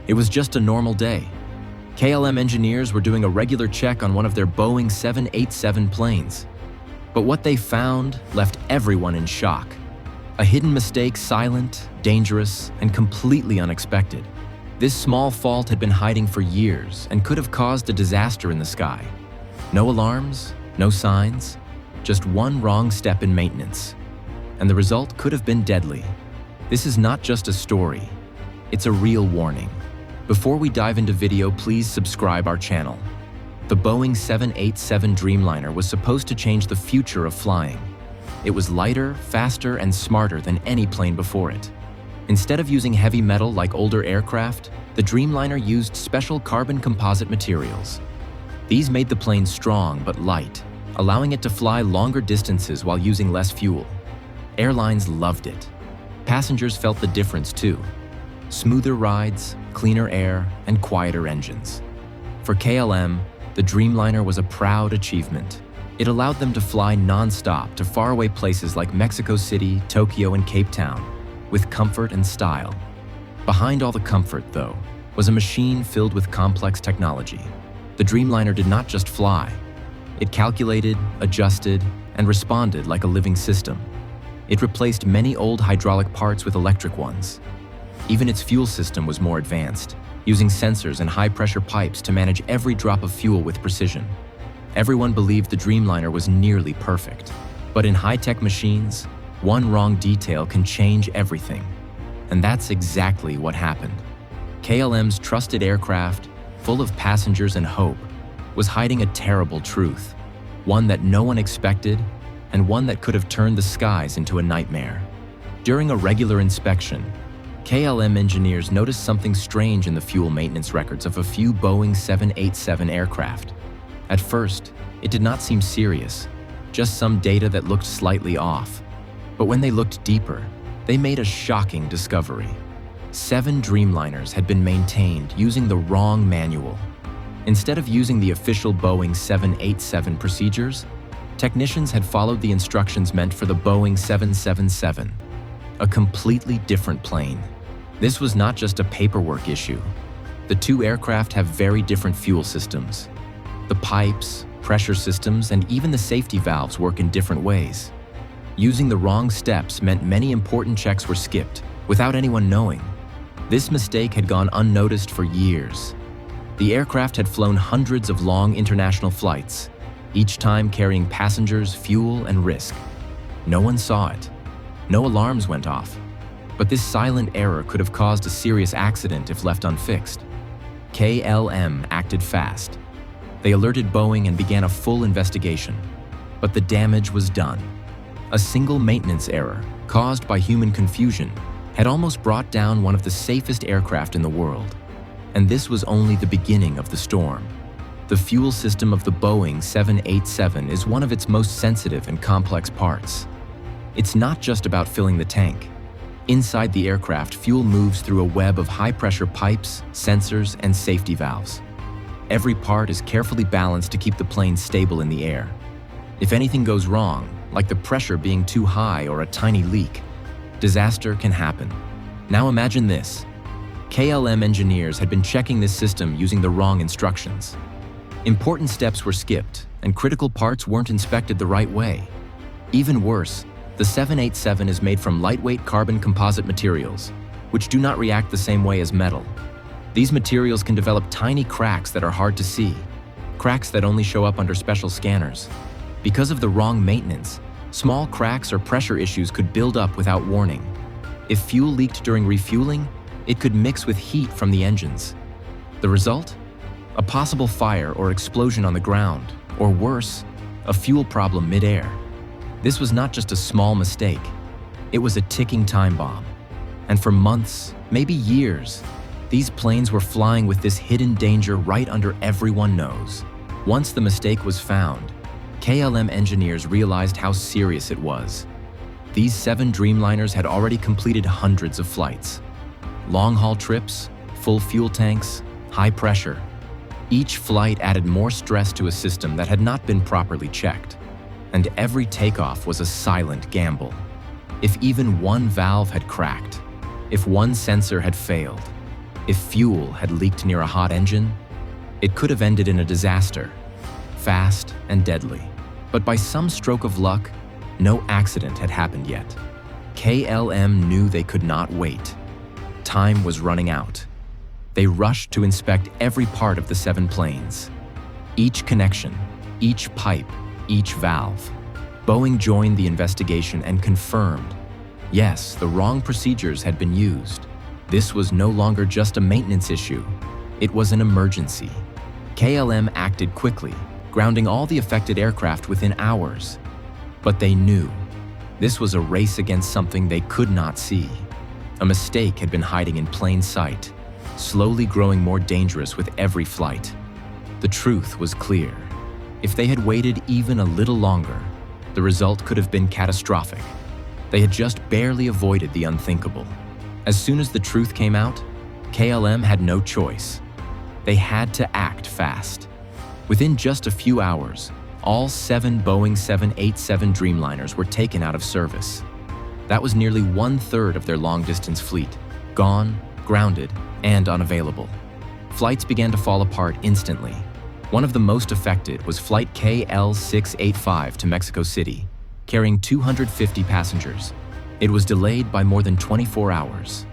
It was just a normal day. KLM engineers were doing a regular check on one of their Boeing 787 planes. But what they found left everyone in shock. A hidden mistake, silent, dangerous, and completely unexpected. This small fault had been hiding for years and could have caused a disaster in the sky. No alarms, no signs, just one wrong step in maintenance. And the result could have been deadly. This is not just a story, it's a real warning. Before we dive into video, please subscribe our channel. The Boeing 787 Dreamliner was supposed to change the future of flying. It was lighter, faster, and smarter than any plane before it. Instead of using heavy metal like older aircraft, the Dreamliner used special carbon composite materials. These made the plane strong but light, allowing it to fly longer distances while using less fuel. Airlines loved it. Passengers felt the difference too. Smoother rides, cleaner air, and quieter engines. For KLM, the Dreamliner was a proud achievement. It allowed them to fly non-stop to faraway places like Mexico City, Tokyo, and Cape Town, with comfort and style. Behind all the comfort, though, was a machine filled with complex technology. The Dreamliner did not just fly. It calculated, adjusted, and responded like a living system. It replaced many old hydraulic parts with electric ones. Even its fuel system was more advanced, using sensors and high-pressure pipes to manage every drop of fuel with precision. Everyone believed the Dreamliner was nearly perfect. But in high-tech machines, one wrong detail can change everything. And that's exactly what happened. KLM's trusted aircraft, full of passengers and hope, was hiding a terrible truth, one that no one expected, and one that could have turned the skies into a nightmare. During a regular inspection, KLM engineers noticed something strange in the fuel maintenance records of a few Boeing 787 aircraft. At first, it did not seem serious, just some data that looked slightly off. But when they looked deeper, they made a shocking discovery. 7 Dreamliners had been maintained using the wrong manual. Instead of using the official Boeing 787 procedures, technicians had followed the instructions meant for the Boeing 777, a completely different plane. This was not just a paperwork issue. The two aircraft have very different fuel systems. The pipes, pressure systems, and even the safety valves work in different ways. Using the wrong steps meant many important checks were skipped without anyone knowing. This mistake had gone unnoticed for years. The aircraft had flown hundreds of long international flights, each time carrying passengers, fuel, and risk. No one saw it. No alarms went off. But this silent error could have caused a serious accident if left unfixed. KLM acted fast. They alerted Boeing and began a full investigation. But the damage was done. A single maintenance error, caused by human confusion, had almost brought down one of the safest aircraft in the world. And this was only the beginning of the storm. The fuel system of the Boeing 787 is one of its most sensitive and complex parts. It's not just about filling the tank. Inside the aircraft, fuel moves through a web of high-pressure pipes, sensors, and safety valves. Every part is carefully balanced to keep the plane stable in the air. If anything goes wrong, like the pressure being too high or a tiny leak, disaster can happen. Now imagine this. KLM engineers had been checking this system using the wrong instructions. Important steps were skipped, and critical parts weren't inspected the right way. Even worse, the 787 is made from lightweight carbon composite materials, which do not react the same way as metal. These materials can develop tiny cracks that are hard to see, cracks that only show up under special scanners. Because of the wrong maintenance, small cracks or pressure issues could build up without warning. If fuel leaked during refueling, it could mix with heat from the engines. The result? A possible fire or explosion on the ground, or worse, a fuel problem mid-air. This was not just a small mistake. It was a ticking time bomb. And for months, maybe years, these planes were flying with this hidden danger right under everyone's nose. Once the mistake was found, KLM engineers realized how serious it was. These 7 Dreamliners had already completed hundreds of flights. Long-haul trips, full fuel tanks, high pressure. Each flight added more stress to a system that had not been properly checked. And every takeoff was a silent gamble. If even one valve had cracked, if one sensor had failed, If fuel had leaked near a hot engine, it could have ended in a disaster, fast and deadly. But by some stroke of luck, no accident had happened yet. KLM knew they could not wait. Time was running out. They rushed to inspect every part of the 7 planes. Each connection, each pipe, each valve. Boeing joined the investigation and confirmed, yes, the wrong procedures had been used. This was no longer just a maintenance issue. It was an emergency. KLM acted quickly, grounding all the affected aircraft within hours. But they knew this was a race against something they could not see. A mistake had been hiding in plain sight, slowly growing more dangerous with every flight. The truth was clear. If they had waited even a little longer, the result could have been catastrophic. They had just barely avoided the unthinkable. As soon as the truth came out, KLM had no choice. They had to act fast. Within just a few hours, all 7 Boeing 787 Dreamliners were taken out of service. That was nearly 1/3 of their long-distance fleet, gone, grounded, and unavailable. Flights began to fall apart instantly. One of the most affected was Flight KL685 to Mexico City, carrying 250 passengers. It was delayed by more than 24 hours.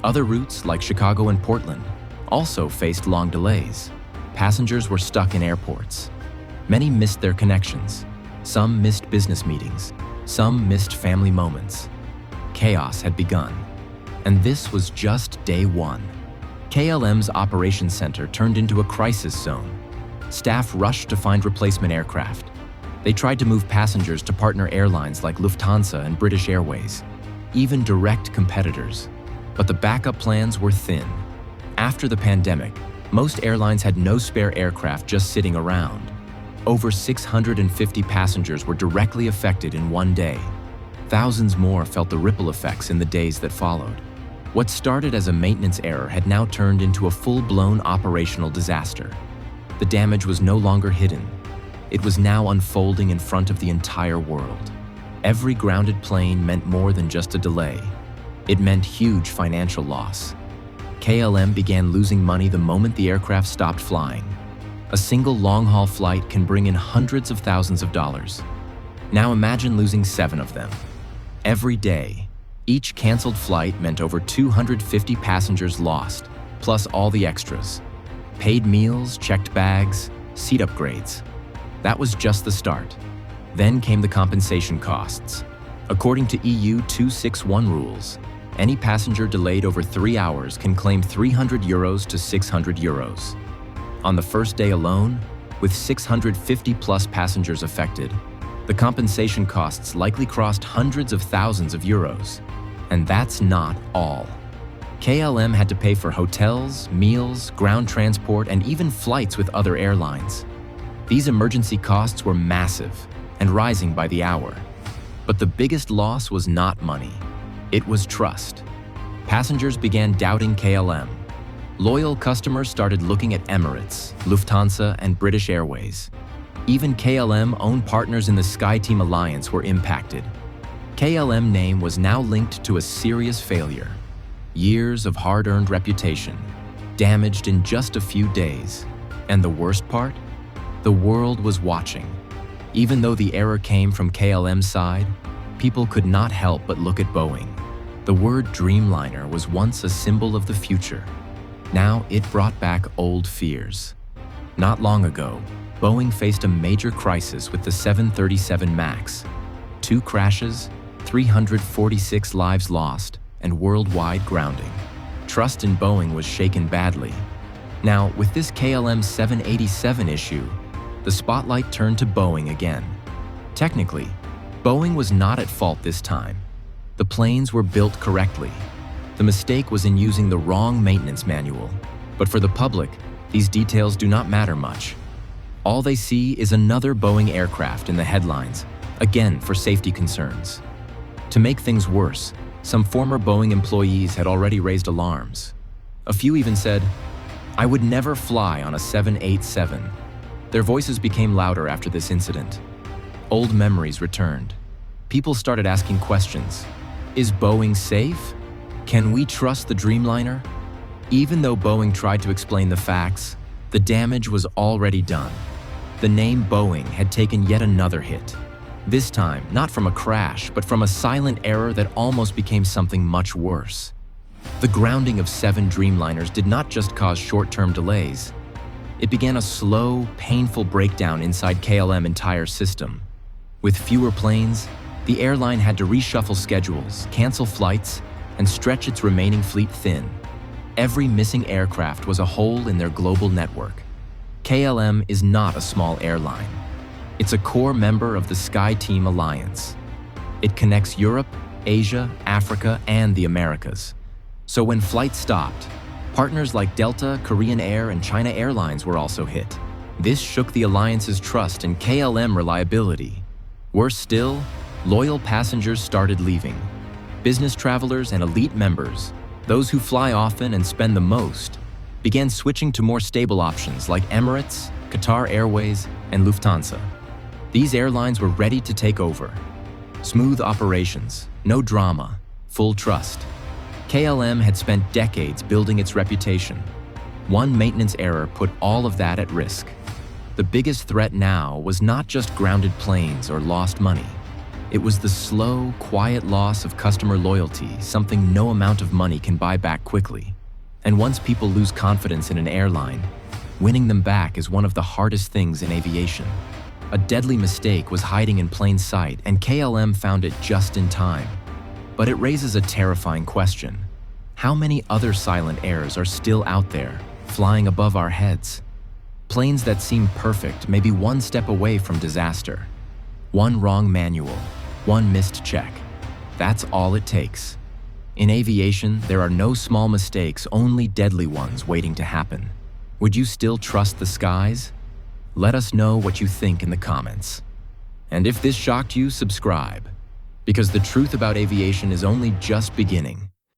Other routes, like Chicago and Portland, also faced long delays. Passengers were stuck in airports. Many missed their connections. Some missed business meetings. Some missed family moments. Chaos had begun. And this was just day 1. KLM's operations center turned into a crisis zone. Staff rushed to find replacement aircraft. They tried to move passengers to partner airlines like Lufthansa and British Airways, even direct competitors. But the backup plans were thin. After the pandemic, most airlines had no spare aircraft just sitting around. Over 650 passengers were directly affected in one day. Thousands more felt the ripple effects in the days that followed. What started as a maintenance error had now turned into a full-blown operational disaster. The damage was no longer hidden. It was now unfolding in front of the entire world. Every grounded plane meant more than just a delay. It meant huge financial loss. KLM began losing money the moment the aircraft stopped flying. A single long-haul flight can bring in hundreds of thousands of dollars. Now imagine losing 7 of them. Every day, each canceled flight meant over 250 passengers lost, plus all the extras. Paid meals, checked bags, seat upgrades. That was just the start. Then came the compensation costs. According to EU 261 rules, any passenger delayed over 3 hours can claim €300 to €600. On the first day alone, with 650 plus passengers affected, the compensation costs likely crossed hundreds of thousands of euros. And that's not all. KLM had to pay for hotels, meals, ground transport, and even flights with other airlines. These emergency costs were massive and rising by the hour. But the biggest loss was not money. It was trust. Passengers began doubting KLM. Loyal customers started looking at Emirates, Lufthansa, and British Airways. Even KLM-owned partners in the SkyTeam Alliance were impacted. KLM name was now linked to a serious failure. Years of hard-earned reputation, damaged in just a few days. And the worst part? The world was watching. Even though the error came from KLM's side, people could not help but look at Boeing. The word Dreamliner was once a symbol of the future. Now it brought back old fears. Not long ago, Boeing faced a major crisis with the 737 MAX. 2 crashes, 346 lives lost, and worldwide grounding. Trust in Boeing was shaken badly. Now, with this KLM 787 issue, the spotlight turned to Boeing again. Technically, Boeing was not at fault this time. The planes were built correctly. The mistake was in using the wrong maintenance manual. But for the public, these details do not matter much. All they see is another Boeing aircraft in the headlines, again for safety concerns. To make things worse, some former Boeing employees had already raised alarms. A few even said, "I would never fly on a 787. Their voices became louder after this incident. Old memories returned. People started asking questions. Is Boeing safe? Can we trust the Dreamliner? Even though Boeing tried to explain the facts, the damage was already done. The name Boeing had taken yet another hit. This time, not from a crash, but from a silent error that almost became something much worse. The grounding of 7 Dreamliners did not just cause short-term delays. It began a slow, painful breakdown inside KLM's entire system. With fewer planes, the airline had to reshuffle schedules, cancel flights, and stretch its remaining fleet thin. Every missing aircraft was a hole in their global network. KLM is not a small airline. It's a core member of the SkyTeam Alliance. It connects Europe, Asia, Africa, and the Americas. So when flights stopped, partners like Delta, Korean Air, and China Airlines were also hit. This shook the alliance's trust in KLM reliability. Worse still, loyal passengers started leaving. Business travelers and elite members, those who fly often and spend the most, began switching to more stable options like Emirates, Qatar Airways, and Lufthansa. These airlines were ready to take over. Smooth operations, no drama, full trust. KLM had spent decades building its reputation. One maintenance error put all of that at risk. The biggest threat now was not just grounded planes or lost money. It was the slow, quiet loss of customer loyalty, something no amount of money can buy back quickly. And once people lose confidence in an airline, winning them back is one of the hardest things in aviation. A deadly mistake was hiding in plain sight, and KLM found it just in time. But it raises a terrifying question. How many other silent errors are still out there, flying above our heads? Planes that seem perfect may be one step away from disaster. One wrong manual, one missed check. That's all it takes. In aviation, there are no small mistakes, only deadly ones waiting to happen. Would you still trust the skies? Let us know what you think in the comments. And if this shocked you, subscribe, because the truth about aviation is only just beginning.